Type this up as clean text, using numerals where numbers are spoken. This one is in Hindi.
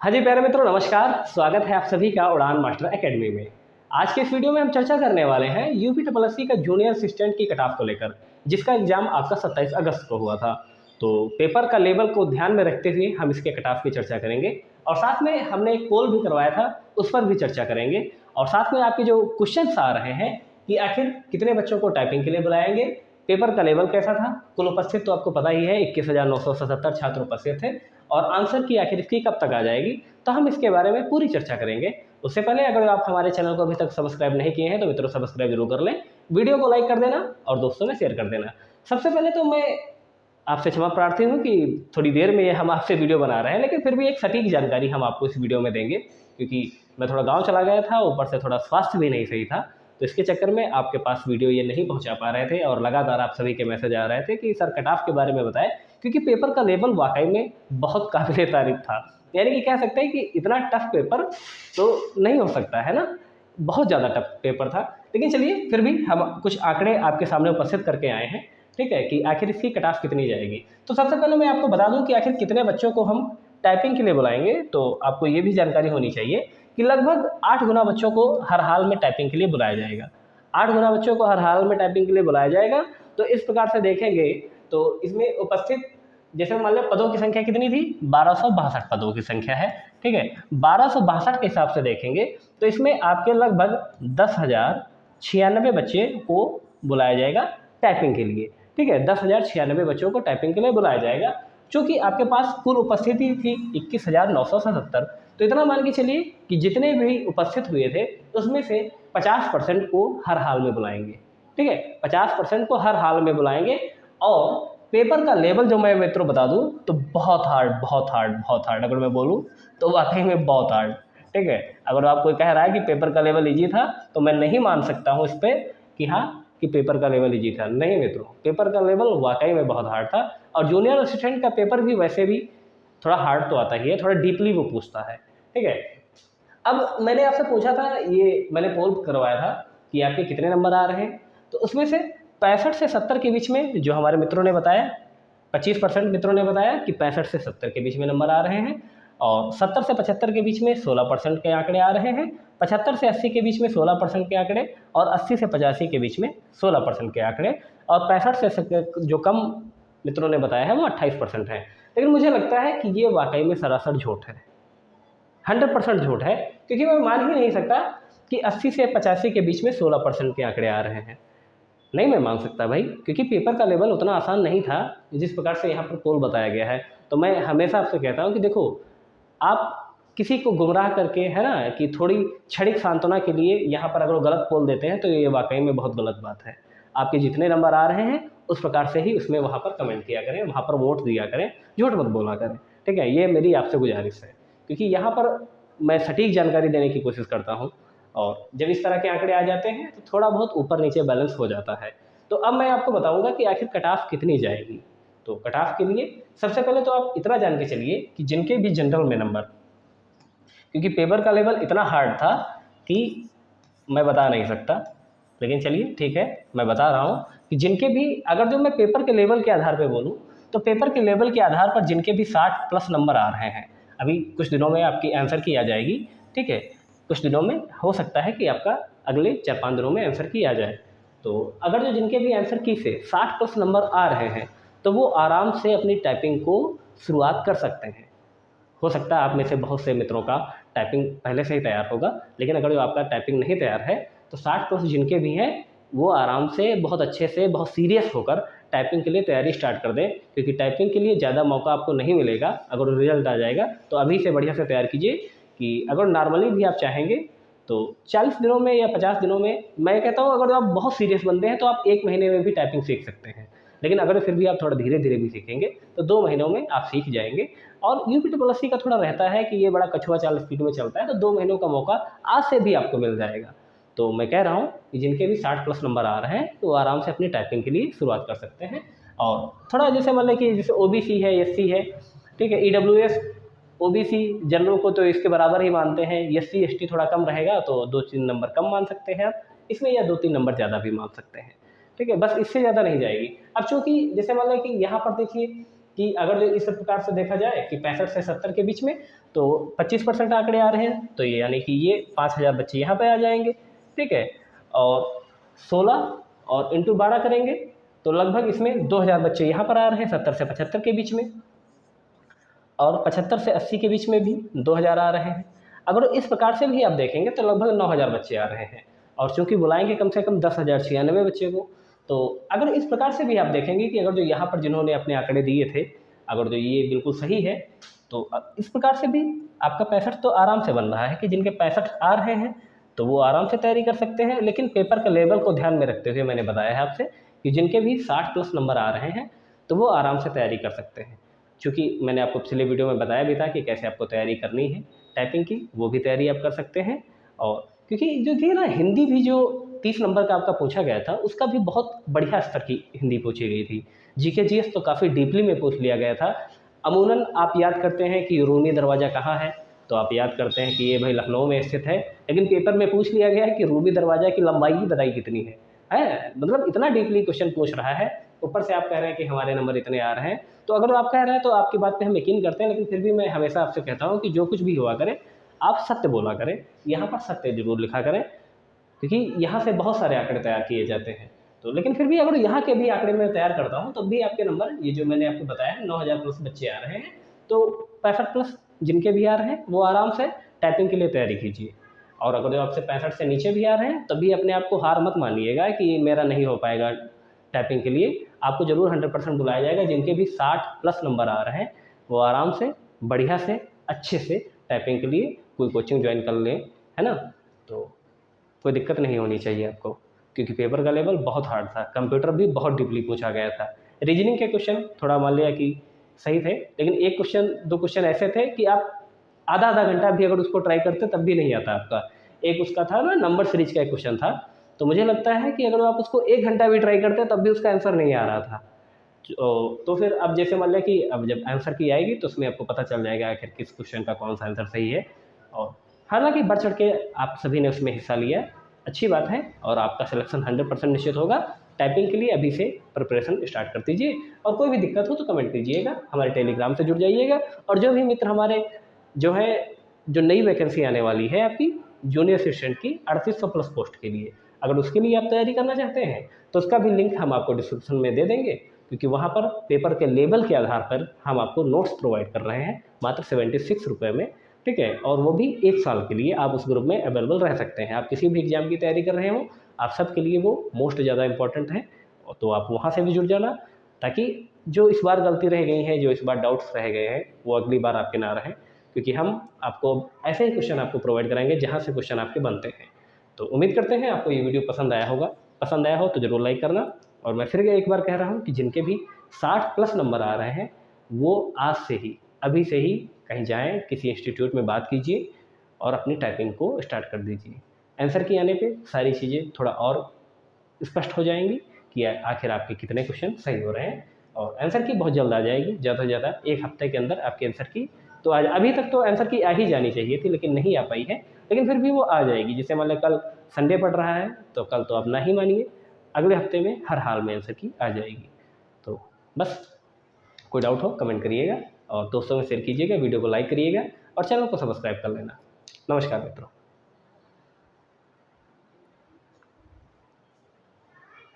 हाँ जी प्यारे मित्रों, नमस्कार। स्वागत है आप सभी का उड़ान मास्टर एकेडमी में। आज के इस वीडियो में हम चर्चा करने वाले हैं यूपी ट्रिपल एससी का जूनियर असिस्टेंट की कट ऑफ को लेकर, जिसका एग्जाम आपका 27 अगस्त को हुआ था। तो पेपर का लेवल को ध्यान में रखते हुए हम इसके कट ऑफ की चर्चा करेंगे और साथ में हमने एक पोल भी करवाया था, उस पर भी चर्चा करेंगे। और साथ में आपके जो क्वेश्चन आ रहे हैं कि आखिर कितने बच्चों को टाइपिंग के लिए बुलाएंगे, पेपर का लेवल कैसा था, कुल उपस्थित तो आपको पता ही है 21,977 छात्र उपस्थित थे, और आंसर की आखिर इसकी कब तक आ जाएगी, तो हम इसके बारे में पूरी चर्चा करेंगे। उससे पहले अगर आप हमारे चैनल को अभी तक सब्सक्राइब नहीं किए हैं तो मित्रों सब्सक्राइब जरूर कर लें, वीडियो को लाइक कर देना और दोस्तों में शेयर कर देना। सबसे पहले तो मैं आपसे क्षमा प्रार्थी हूँ कि थोड़ी देर में ये हम आपसे वीडियो बना रहे हैं, लेकिन फिर भी एक सटीक जानकारी हम आपको इस वीडियो में देंगे, क्योंकि मैं थोड़ा गाँव चला गया था, ऊपर से थोड़ा स्वास्थ्य भी नहीं सही था, तो इसके चक्कर में आपके पास वीडियो ये नहीं पहुंचा पा रहे थे और लगातार आप सभी के मैसेज आ रहे थे कि सर कट ऑफ के बारे में बताएं, क्योंकि पेपर का लेवल वाकई में बहुत काबिल तारीफ था। यानी कि कह सकते हैं कि इतना टफ पेपर तो नहीं हो सकता है ना, बहुत ज़्यादा टफ पेपर था। लेकिन चलिए फिर भी हम कुछ आंकड़े आपके सामने उपस्थित करके आए हैं, ठीक है, कि आखिर इसकी कट ऑफ कितनी जाएगी। तो सबसे पहले मैं आपको बता दूं कि आखिर कितने बच्चों को हम टाइपिंग के लिए बुलाएंगे। तो आपको ये भी जानकारी होनी चाहिए कि लगभग 8 गुना बच्चों को हर हाल में टाइपिंग के लिए बुलाया जाएगा। 8 गुना बच्चों को हर हाल में टाइपिंग के लिए बुलाया जाएगा। तो इस प्रकार से देखेंगे तो इसमें उपस्थित, जैसे मान लो पदों की संख्या कितनी थी, 1262 पदों की संख्या है, ठीक है। 1262 के हिसाब से देखेंगे तो इसमें आपके लगभग 10,096 बच्चे को बुलाया जाएगा टाइपिंग के लिए, ठीक है। 10,096 बच्चों को टाइपिंग के लिए बुलाया जाएगा, चूँकि आपके पास कुल उपस्थिति थी 21,977। तो इतना मान के चलिए कि जितने भी उपस्थित हुए थे उसमें से 50% को हर हाल में बुलाएंगे, ठीक है। 50% को हर हाल में बुलाएंगे। और पेपर का लेवल जो मैं मित्रों बता दूं तो बहुत हार्ड, बहुत हार्ड, बहुत हार्ड, अगर मैं बोलूं तो वाकई में बहुत हार्ड, ठीक है। अगर आप कोई कह रहा है कि पेपर का लेवल ईजी था तो मैं नहीं मान सकता हूं इस पर कि हाँ कि पेपर का लेवल ईजी था। नहीं मित्रों, पेपर का लेवल वाकई में बहुत हार्ड था। और जूनियर असिस्टेंट का पेपर भी वैसे भी थोड़ा हार्ड तो आता ही है, थोड़ा डीपली वो पूछता है, ठीक है। अब मैंने आपसे पूछा था, ये मैंने पोल करवाया था कि आपके कितने नंबर आ रहे हैं, तो उसमें से 65 से 70 के बीच में जो हमारे मित्रों ने बताया, 25% मित्रों ने बताया कि 65 से 70 के बीच में नंबर आ रहे हैं, और 70 से 75 के बीच में 16% के आंकड़े आ रहे हैं, 75 से 80 के बीच में 16% के आंकड़े, और 80 से 85 के बीच में 16% के आंकड़े, और 65 से जो कम मित्रों ने बताया है वो 28% है। लेकिन मुझे लगता है कि ये वाकई में सरासर झूठ है, 100% झूठ है, क्योंकि मैं मान ही नहीं सकता कि 80 से 85 के बीच में 16% के आंकड़े आ रहे हैं। नहीं मैं मान सकता भाई, क्योंकि पेपर का लेवल उतना आसान नहीं था जिस प्रकार से यहाँ पर पोल बताया गया है। तो मैं हमेशा आपसे कहता हूँ कि देखो, आप किसी को गुमराह करके, है ना, कि थोड़ी क्षणिक सांत्वना के लिए यहाँ पर अगर वो गलत पोल देते हैं तो ये वाकई में बहुत गलत बात है। आपके जितने नंबर आ रहे हैं उस प्रकार से ही उसमें वहाँ पर कमेंट किया करें, वहाँ पर वोट दिया करें, झूठ मत बोला करें, ठीक है। ये मेरी आपसे गुजारिश है, क्योंकि यहाँ पर मैं सटीक जानकारी देने की कोशिश करता हूँ, और जब इस तरह के आंकड़े आ जाते हैं तो थोड़ा बहुत ऊपर नीचे बैलेंस हो जाता है। तो अब मैं आपको बताऊंगा कि आखिर कट ऑफ कितनी जाएगी। तो कट ऑफ के लिए सबसे पहले तो आप इतना जान के चलिए कि जिनके भी जनरल में नंबर, क्योंकि पेपर का लेवल इतना हार्ड था कि मैं बता नहीं सकता, लेकिन चलिए ठीक है मैं बता रहा हूँ कि जिनके भी, अगर जो मैं पेपर के लेवल के आधार पर बोलूँ तो पेपर के लेवल के आधार पर जिनके भी 60 प्लस नंबर आ रहे हैं, अभी कुछ दिनों में आपकी आंसर की आ जाएगी, ठीक है। कुछ दिनों में हो सकता है कि आपका अगले 4-5 दिनों में आंसर की आ जाए। तो अगर जो जिनके भी आंसर की से 60 प्लस नंबर आ रहे हैं तो वो आराम से अपनी टाइपिंग को शुरुआत कर सकते हैं। हो सकता है आप में से बहुत से मित्रों का टाइपिंग पहले से ही तैयार होगा, लेकिन अगर जो आपका टाइपिंग नहीं तैयार है तो 60 प्लस जिनके भी हैं वो आराम से बहुत अच्छे से बहुत सीरियस होकर टाइपिंग के लिए तैयारी स्टार्ट कर दें, क्योंकि टाइपिंग के लिए ज़्यादा मौका आपको नहीं मिलेगा। अगर रिजल्ट आ जाएगा तो अभी से बढ़िया से तैयार कीजिए, कि अगर नॉर्मली भी आप चाहेंगे तो 40 दिनों में या 50 दिनों में, मैं कहता हूँ अगर आप बहुत सीरियस बंदे हैं तो आप 1 महीने में भी टाइपिंग सीख सकते हैं। लेकिन अगर फिर भी आप थोड़ा धीरे धीरे भी सीखेंगे तो 2 महीनों में आप सीख जाएंगे। और यूपी ट्रिपल एससी का थोड़ा रहता है कि ये बड़ा कछुआ चाल स्पीड में चलता है, तो 2 महीनों का मौका आज से भी आपको मिल जाएगा। तो मैं कह रहा हूँ कि जिनके भी 60 प्लस नंबर आ रहे हैं तो वो आराम से अपनी टाइपिंग के लिए शुरुआत कर सकते हैं। और थोड़ा जैसे मतलब कि जैसे ओबीसी है, एससी है, ठीक है, ईडब्ल्यूएस, ओबीसी जनरल को तो इसके बराबर ही मानते हैं, एससी एसटी थोड़ा कम रहेगा तो 2-3 नंबर कम मान सकते हैं आप इसमें, या 2-3 नंबर ज़्यादा भी मान सकते हैं, ठीक है, बस इससे ज़्यादा नहीं जाएगी। अब चूँकि जैसे मान लें कि यहाँ पर देखिए कि अगर जो इस प्रकार से देखा जाए कि 65 से 70 के बीच में तो 25% आंकड़े आ रहे हैं, तो ये यानी कि ये 5000 बच्चे यहाँ पे आ जाएंगे, ठीक है। और 16 और इंटू 12 करेंगे तो लगभग इसमें 2000 बच्चे यहाँ पर आ रहे हैं 70 से 75 के बीच में, और 75 से 80 के बीच में भी 2000 आ रहे हैं। अगर इस प्रकार से भी आप देखेंगे तो लगभग 9000 बच्चे आ रहे हैं, और चूंकि बुलाएंगे कम से कम 10,096 बच्चे को, तो अगर इस प्रकार से भी आप देखेंगे कि अगर जो यहाँ पर जिन्होंने अपने आंकड़े दिए थे, अगर जो ये बिल्कुल सही है, तो इस प्रकार से भी आपका 65 तो आराम से बन रहा है कि जिनके 65 आ रहे हैं तो वो आराम से तैयारी कर सकते हैं। लेकिन पेपर के लेवल को ध्यान में रखते हुए मैंने बताया है आपसे कि जिनके भी 60 प्लस नंबर आ रहे हैं तो वो आराम से तैयारी कर सकते हैं। चूँकि मैंने आपको पिछले वीडियो में बताया भी था कि कैसे आपको तैयारी करनी है टाइपिंग की, वो भी तैयारी आप कर सकते हैं। और क्योंकि जो ये ना हिंदी भी जो 30 नंबर का आपका पूछा गया था उसका भी बहुत बढ़िया स्तर की हिंदी पूछी गई थी। जीके जीएस तो काफ़ी डीपली में पूछ लिया गया था। अमूमन आप याद करते हैं कि रूमी दरवाज़ा कहाँ है, तो आप याद करते हैं कि ये भाई लखनऊ में स्थित है, लेकिन पेपर में पूछ लिया गया है कि रूमी दरवाज़ा की लंबाई ही बताई कितनी है। मतलब इतना डीपली क्वेश्चन पूछ रहा है, ऊपर से आप कह रहे हैं कि हमारे नंबर इतने आ रहे हैं। तो अगर आप कह रहे हैं तो आपकी बात पे हम यकीन करते हैं, लेकिन फिर भी मैं हमेशा आपसे कहता हूँ कि जो कुछ भी हुआ करें आप सत्य बोला करें, यहाँ पर सत्य जरूर लिखा करें, क्योंकि यहाँ से बहुत सारे आंकड़े तैयार किए जाते हैं। तो लेकिन फिर भी अगर यहाँ के भी आंकड़े मैं तैयार करता हूँ तब भी आपके नंबर ये जो मैंने आपको बताया है 9000 प्लस बच्चे आ रहे हैं, तो 65 प्लस जिनके भी आ रहे हैं वो आराम से टाइपिंग के लिए तैयारी कीजिए। और अगर जो आपसे 65 से नीचे भी आ रहे हैं तभी अपने आप को हार मत मानिएगा कि मेरा नहीं हो पाएगा टाइपिंग के लिए, आपको ज़रूर 100% बुलाया जाएगा। जिनके भी 60 प्लस नंबर आ रहे हैं वो आराम से बढ़िया से अच्छे से टाइपिंग के लिए कोई कोचिंग ज्वाइन कर लें, है ना। तो कोई दिक्कत नहीं होनी चाहिए आपको, क्योंकि पेपर का लेवल बहुत हार्ड था, कंप्यूटर भी बहुत डीपली पूछा गया था। रीजनिंग के क्वेश्चन थोड़ा मान लिया कि सही थे, लेकिन एक क्वेश्चन दो क्वेश्चन ऐसे थे कि आप आधा आधा घंटा भी अगर उसको ट्राई करते तब भी नहीं आता आपका। एक उसका था ना नंबर सीरीज का एक क्वेश्चन था, तो मुझे लगता है कि अगर आप उसको 1 घंटा भी ट्राई करते तब भी उसका आंसर नहीं आ रहा था। तो फिर अब जैसे मान लिया कि अब जब आंसर की आएगी तो उसमें आपको पता चल जाएगा आखिर किस क्वेश्चन का कौन सा आंसर सही है। और हालांकि बढ़ चढ़ के आप सभी ने उसमें हिस्सा लिया, अच्छी बात है, और आपका सिलेक्शन 100% निश्चित होगा। टाइपिंग के लिए अभी से प्रिपरेशन स्टार्ट कर दीजिए, और कोई भी दिक्कत हो तो कमेंट कीजिएगा, हमारे टेलीग्राम से जुड़ जाइएगा। और जो भी मित्र हमारे जो नई वैकेंसी आने वाली है आपकी जूनियर असिस्टेंट की 3800 प्लस पोस्ट के लिए, अगर उसके लिए आप तैयारी करना चाहते हैं तो उसका भी लिंक हम आपको डिस्क्रिप्शन में दे देंगे, क्योंकि वहाँ पर पेपर के लेवल के आधार पर हम आपको नोट्स प्रोवाइड कर रहे हैं मात्र 76 रुपये में, ठीक है। और वो भी 1 साल के लिए आप उस ग्रुप में अवेलेबल रह सकते हैं। आप किसी भी एग्जाम की तैयारी कर रहे हो, आप सब के लिए वो मोस्ट ज़्यादा इंपॉर्टेंट है, तो आप वहाँ से भी जुड़ जाना, ताकि जो इस बार गलती रह गई है, जो इस बार डाउट्स रह गए हैं, वो अगली बार आपके ना रहें, क्योंकि हम आपको ऐसे ही क्वेश्चन आपको प्रोवाइड कराएंगे जहाँ से क्वेश्चन आपके बनते हैं। तो उम्मीद करते हैं आपको ये वीडियो पसंद आया होगा। पसंद आया हो तो ज़रूर लाइक करना। और मैं फिर एक बार कह रहा हूँ कि जिनके भी 60 प्लस नंबर आ रहे हैं वो आज से ही, अभी से ही कहीं जाएं, किसी इंस्टीट्यूट में बात कीजिए और अपनी टाइपिंग को स्टार्ट कर दीजिए। आंसर की आने पे सारी चीज़ें थोड़ा और स्पष्ट हो जाएंगी कि आखिर आपके कितने क्वेश्चन सही हो रहे हैं। और आंसर की बहुत जल्द आ जाएगी, ज़्यादा से ज़्यादा 1 हफ्ते के अंदर आपके आंसर की तो आज, अभी तक तो आंसर की आ ही जानी चाहिए थी लेकिन नहीं आ पाई है, लेकिन फिर भी वो आ जाएगी। जैसे मान लें कल संडे पड़ रहा है तो कल तो आप ना ही मानिए, अगले हफ्ते में हर हाल में आंसर की आ जाएगी। तो बस कोई डाउट हो कमेंट करिएगा और दोस्तों में शेयर कीजिएगा, वीडियो को लाइक करिएगा और चैनल को सब्सक्राइब कर लेना। नमस्कार मित्रों।